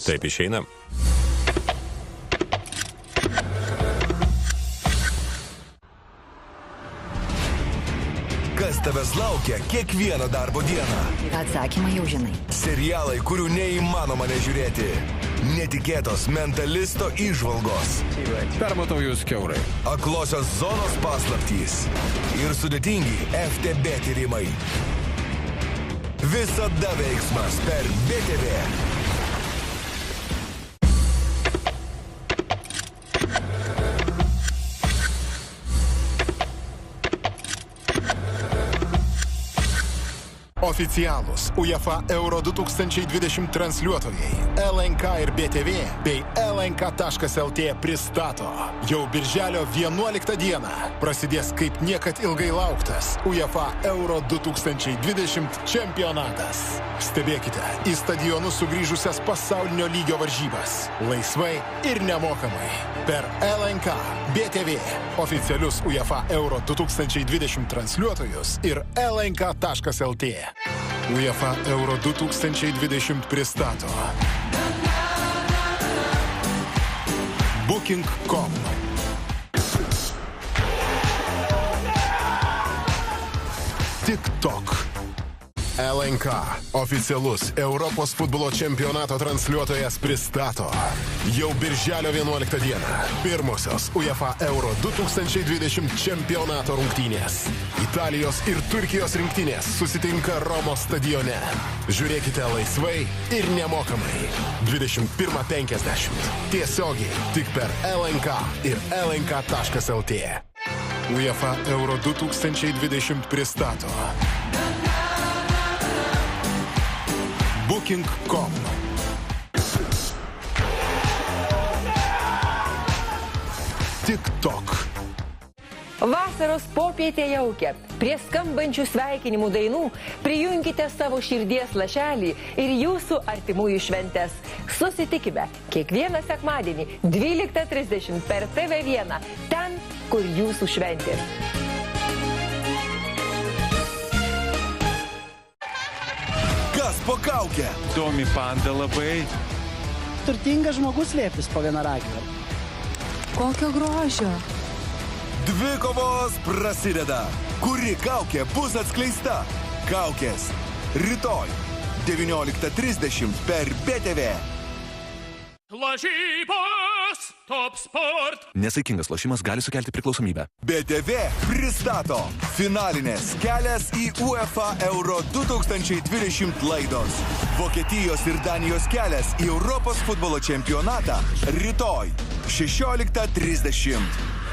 Taip išeina. Kas tavęs laukia kiekvieną darbo dieną? Atsakymą jau žinai. Serialai, kurių neįmanoma nežiūrėti. Netikėtos mentalisto įžvalgos. Permatau jūs kiaurai. Aklosios zonos paslaptys. Ir sudėtingi FTB tyrimai. Visada veiksmas per BTV. Oficialūs UEFA Euro 2020 transliuotojai LNK ir BTV bei LNK.lt pristato. Jau birželio 11 dieną prasidės kaip niekad ilgai lauktas UEFA Euro 2020 čempionatas. Stebėkite į stadionus sugrįžusias pasaulinio lygio varžybas. Laisvai ir nemokamai. Per LNK, BTV, oficialius UEFA Euro 2020 transliuotojus ir LNK.lt. UEFA Euro 2020 pristato Booking.com. TikTok. LNK, oficialus Europos futbolo čempionato transliuotojas pristato. Jau birželio 11 dieną pirmosios UEFA Euro 2020 čempionato rungtynės. Italijos ir Turkijos rinktinės susitinka Romos stadione. Žiūrėkite laisvai ir nemokamai. 21:50. Tiesiogiai tik per LNK ir LNK.lt. UEFA Euro 2020 pristato Booking.com. TikTok. Vasaros popietė jaukia. Prie skambančių sveikinimų dainų prijunkite savo širdies lašelį ir jūsų artimųjų šventes. Susitikime kiekvieną sekmadienį 12:30 per TV1, ten, kur jūsų šventės. Kas po kaukę? Domi panda labai. Turtingas žmogus slėptis po vienaragio. Kokio grožio? Dvikovos prasideda. Kuri kaukė bus atskleista? Kaukės. Rytoj 19:30 per BTV. Lažybos Top Sport. Nesaikingas lošimas gali sukelti priklausomybę. BTV pristato finalinės kelias į UEFA Euro 2020 laidos. Vokietijos ir Danijos kelias į Europos futbolo čempionatą rytoj 16:30.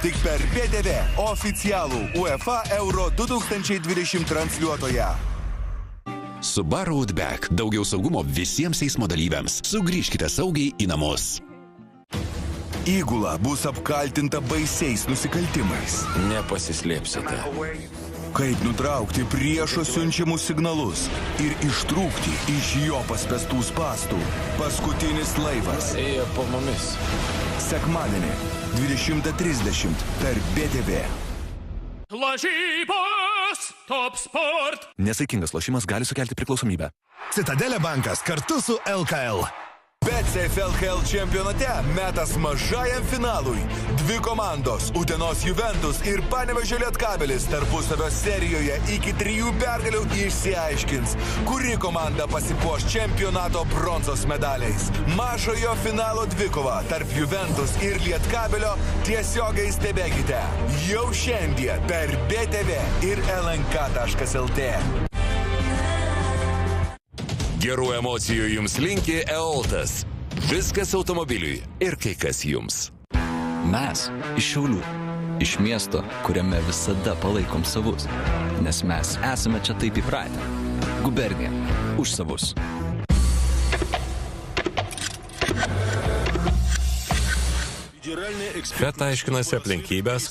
Tik per BTV oficialų UEFA Euro 2020 transliuotoją. Subaru Outback. Daugiau saugumo visiems eismo dalyviams. Sugrįžkite saugiai į namus. Įgula bus apkaltinta baisiais nusikaltimais. Nepasislėpsite. Kaip nutraukti priešo siunčiamus signalus ir ištrūkti iš jo paspęstų spąstų. Paskutinis laivas. Ėjo po mumis. Sekmadienį 20:30 per BTV. Lažybos Top Sport. Nesaikingas lošimas gali sukelti priklausomybę. Citadelė bankas kartu su LKL. BCF LKL čempionate metas mažajam finalui. Dvi komandos – Utenos Juventus ir Panevėžio Lietkabelis tarpusavio serijoje iki 3 pergalių išsiaiškins, kuri komanda pasipuoš čempionato bronzos medaliais. Mažojo finalo dvikova tarp Juventus ir Lietkabelio tiesiogiai stebėkite. Jau šiandien per BTV ir LNK.lt. Gerų emocijų jums linki Eoltas. Viskas automobiliui ir kai kas jums. Mes iš Šiaulių, iš miesto, kuriame visada palaikom savus, nes mes esame čia taip įpratę. Gubernija, už savus. FET aiškinasi aplinkybės,